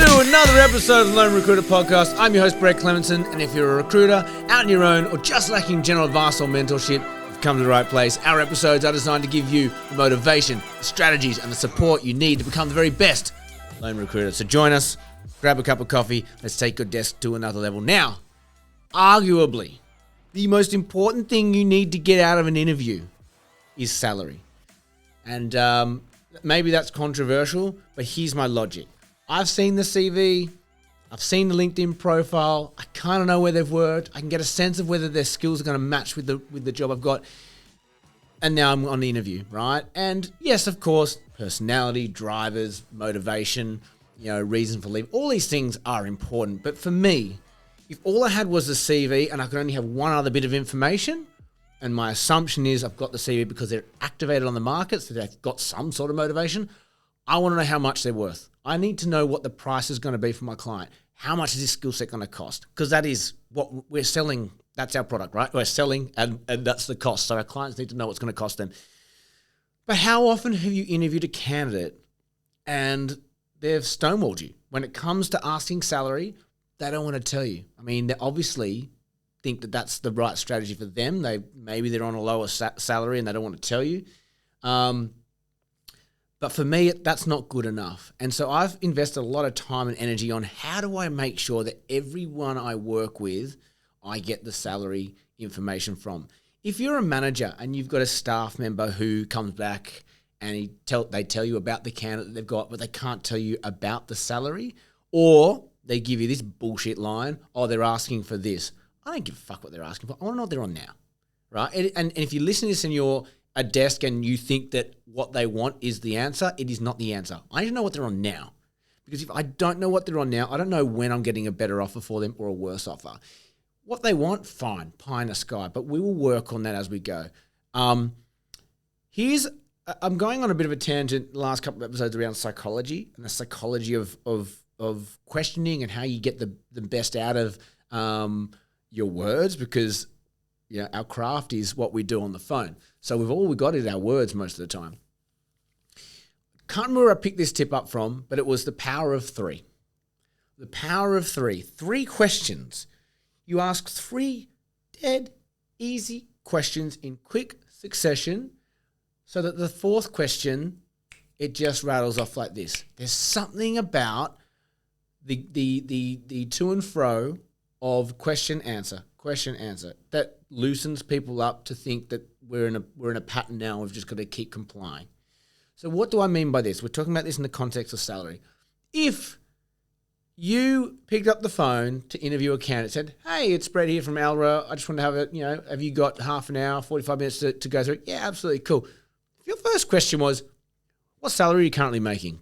to another episode of the Lone Recruiter Podcast. I'm your host, Brett Clemenson, and if you're a recruiter, out on your own, or just lacking general advice or mentorship, you've come to the right place. Our episodes are designed to give you the motivation, the strategies, and the support you need to become the very best lone recruiter. So join us, grab a cup of coffee, let's take your desk to another level. Now, arguably, the most important thing you need to get out of an interview is salary. And maybe that's controversial, but here's my logic. I've seen the CV, I've seen the LinkedIn profile, I kind of know where they've worked, I can get a sense of whether their skills are going to match with the job I've got, and now I'm on the interview, right? And yes, of course, personality, drivers, motivation, reason for leave, all these things are important, but for me, if all I had was the CV and I could only have one other bit of information, and my assumption is I've got the CV because they're activated on the market, so they've got some sort of motivation, I want to know how much they're worth. I need to know what the price is going to be for my client. How much is this skill set going to cost? Because that is what we're selling. That's our product, right? We're selling and that's the cost. So our clients need to know what's going to cost them. But how often have you interviewed a candidate and they've stonewalled you? When it comes to asking salary, they don't want to tell you. I mean, they obviously think that that's the right strategy for them. Maybe they're on a lower salary and they don't want to tell you. But for me, that's not good enough. And so I've invested a lot of time and energy on how do I make sure that everyone I work with, I get the salary information from. If you're a manager and you've got a staff member who comes back and they tell you about the candidate they've got, but they can't tell you about the salary, or they give you this bullshit line, oh, they're asking for this. I don't give a fuck what they're asking for. I want to know what they're on now, right? And if you listen to this and you're a desk and you think that what they want is the answer, it is not the answer. I need to know what they're on now. Because if I don't know what they're on now, I don't know when I'm getting a better offer for them or a worse offer. What they want, fine, pie in the sky, but we will work on that as we go. I'm going on a bit of a tangent the last couple of episodes around psychology and the psychology of questioning and how you get the best out of your words, because our craft is what we do on the phone. So all we got is our words most of the time. Can't remember where I picked this tip up from, but it was the power of three. The power of three. 3 questions. You ask 3 dead easy questions in quick succession so that the 4th question, it just rattles off like this. There's something about the to and fro of question answer that loosens people up to think that we're in a pattern now. We've just got to keep complying. So what do I mean by this? We're talking about this in the context of salary. If you picked up the phone to interview a candidate, said, "Hey, it's Brett here from Alra. I just want to have have you got half an hour, 45 minutes to go through?" Yeah, absolutely, cool. If your first question was, "What salary are you currently making?"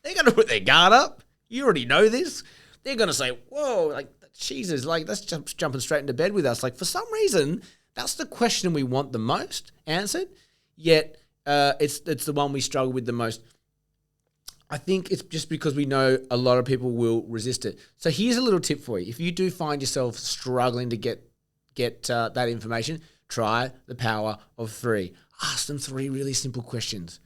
They're going to put their guard up. You already know this. They're going to say, "Whoa, like, Jesus, like, that's jumping straight into bed with us." Like, for some reason, that's the question we want the most answered, yet it's the one we struggle with the most. I think it's just because we know a lot of people will resist it. So here's a little tip for you. If you do find yourself struggling to get that information, try the power of 3. Ask them 3 really simple questions.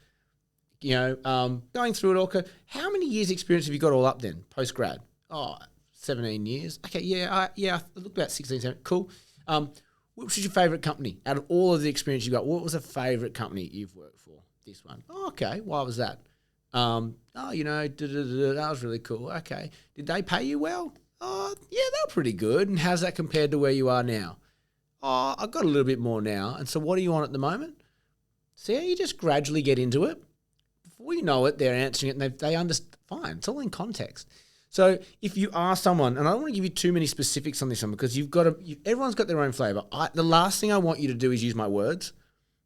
Going through it all. How many years experience have you got all up then, post-grad? Oh, 17 years. Okay, I look about 16, 17. Cool. What was your favourite company? Out of all of the experience you got, what was a favourite company you've worked for? This one. Oh, okay. Why was that? That was really cool. Okay. Did they pay you well? Oh, yeah, they were pretty good. And how's that compared to where you are now? Oh, I've got a little bit more now. And so what are you on at the moment? See how you just gradually get into it? Before you know it, they're answering it and they understand. Fine. It's all in context. So if you are someone, and I don't want to give you too many specifics on this one because everyone's got their own flavor. The last thing I want you to do is use my words.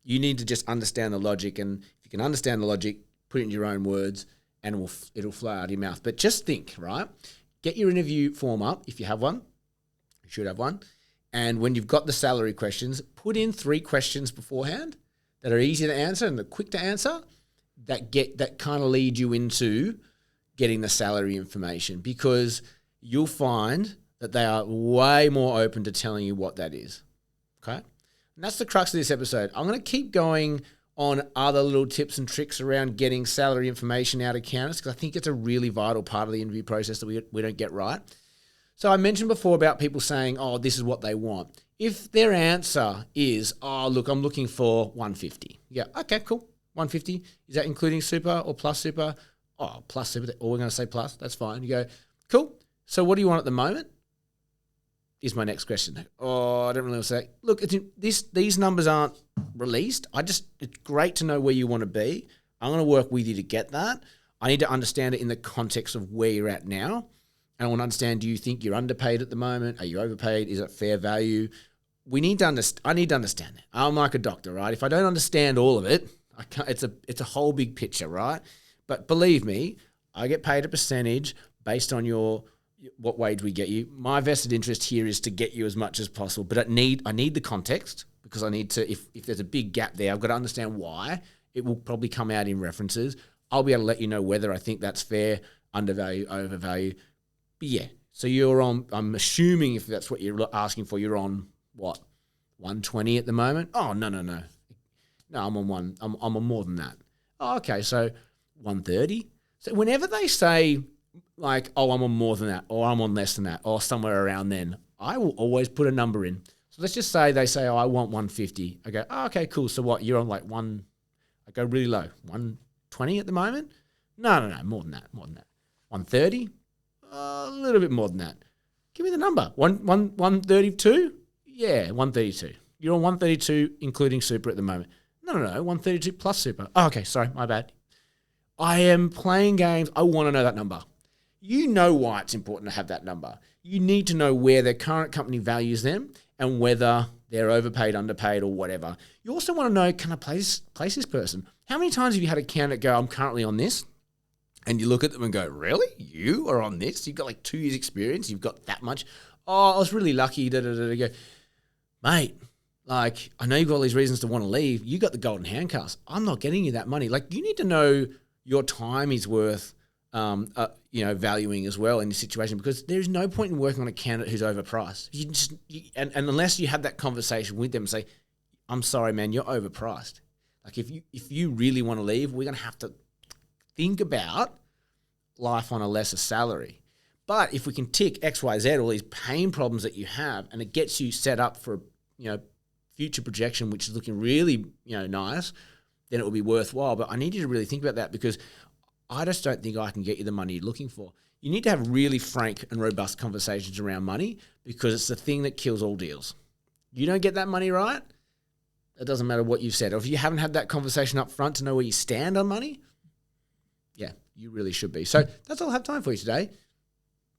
You need to just understand the logic, and if you can understand the logic, put it in your own words, and it'll flow out of your mouth. But just think, right? Get your interview form up if you have one. You should have one. And when you've got the salary questions, put in 3 questions beforehand that are easy to answer and they're quick to answer that kind of lead you into getting the salary information, because you'll find that they are way more open to telling you what that is. Okay? And that's the crux of this episode. I'm going to keep going on other little tips and tricks around getting salary information out of candidates, because I think it's a really vital part of the interview process that we don't get right. So I mentioned before about people saying, oh, this is what they want. If their answer is, oh, look, I'm looking for 150. Yeah, okay, cool. 150. Is that including super or plus super? Oh, plus super. Or we're going to say plus. That's fine. You go, cool. So what do you want at the moment? Is my next question. Oh, I don't really want to say. Look, these numbers aren't released. It's great to know where you want to be. I'm going to work with you to get that. I need to understand it in the context of where you're at now. And I want to understand, do you think you're underpaid at the moment? Are you overpaid? Is it fair value? I need to understand it. I'm like a doctor, right? If I don't understand all of it, I can't, it's a whole big picture, right? But believe me, I get paid a percentage based on what wage we get you. My vested interest here is to get you as much as possible, but I need the context, because I need to, if there's a big gap there, I've got to understand why. It will probably come out in references. I'll be able to let you know whether I think that's fair, undervalue, overvalue. But yeah, so you're on, I'm assuming if that's what you're asking for, you're on what, 120 at the moment? Oh, no. No, I'm on I'm on more than that. Oh, okay, so 130. So whenever they say like, oh, I'm on more than that, or I'm on less than that, or somewhere around then, I will always put a number in. So let's just say they say, oh, I want 150. I go, oh, okay, cool. So what, you're on like I go really low, 120 at the moment? No, more than that. 130? A little bit more than that. Give me the number. 132? Yeah, 132. You're on 132, including super at the moment. No, 132 plus super. Oh, okay, sorry, my bad. I am playing games. I want to know that number. You know why it's important to have that number. You need to know where their current company values them and whether they're overpaid, underpaid, or whatever. You also want to know, can I place this person? How many times have you had a candidate go, I'm currently on this? And you look at them and go, really? You are on this? You've got like 2 years experience. You've got that much. Oh, I was really lucky. Go, mate, like, I know you've got all these reasons to want to leave. You got the golden handcuffs. I'm not getting you that money. Like, you need to know your time is worth, valuing as well in this situation, because there's no point in working on a candidate who's overpriced. And unless you have that conversation with them and say, I'm sorry, man, you're overpriced. Like, if you really want to leave, we're going to have to think about life on a lesser salary. But if we can tick X, Y, Z, all these pain problems that you have, and it gets you set up for, future projection, which is looking really, nice, then it will be worthwhile. But I need you to really think about that, because I just don't think I can get you the money you're looking for. You need to have really frank and robust conversations around money, because it's the thing that kills all deals. You don't get that money right, it doesn't matter what you've said. Or if you haven't had that conversation up front to know where you stand on money, yeah, you really should be. So that's all I have time for you today.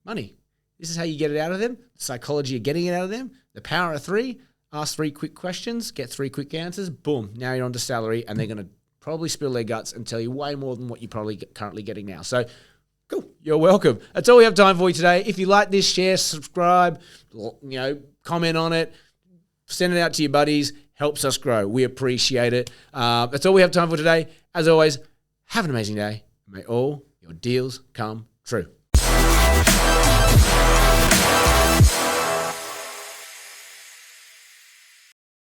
Money. This is how you get it out of them. The psychology of getting it out of them. The power of 3. Ask 3 quick questions. Get 3 quick answers. Boom. Now you're on to salary, and they're going to probably spill their guts and tell you way more than what you're probably currently getting now. So cool. You're welcome. That's all we have time for you today. If you like this, share, subscribe, comment on it, send it out to your buddies. Helps us grow. We appreciate it. That's all we have time for today. As always, have an amazing day. May all your deals come true.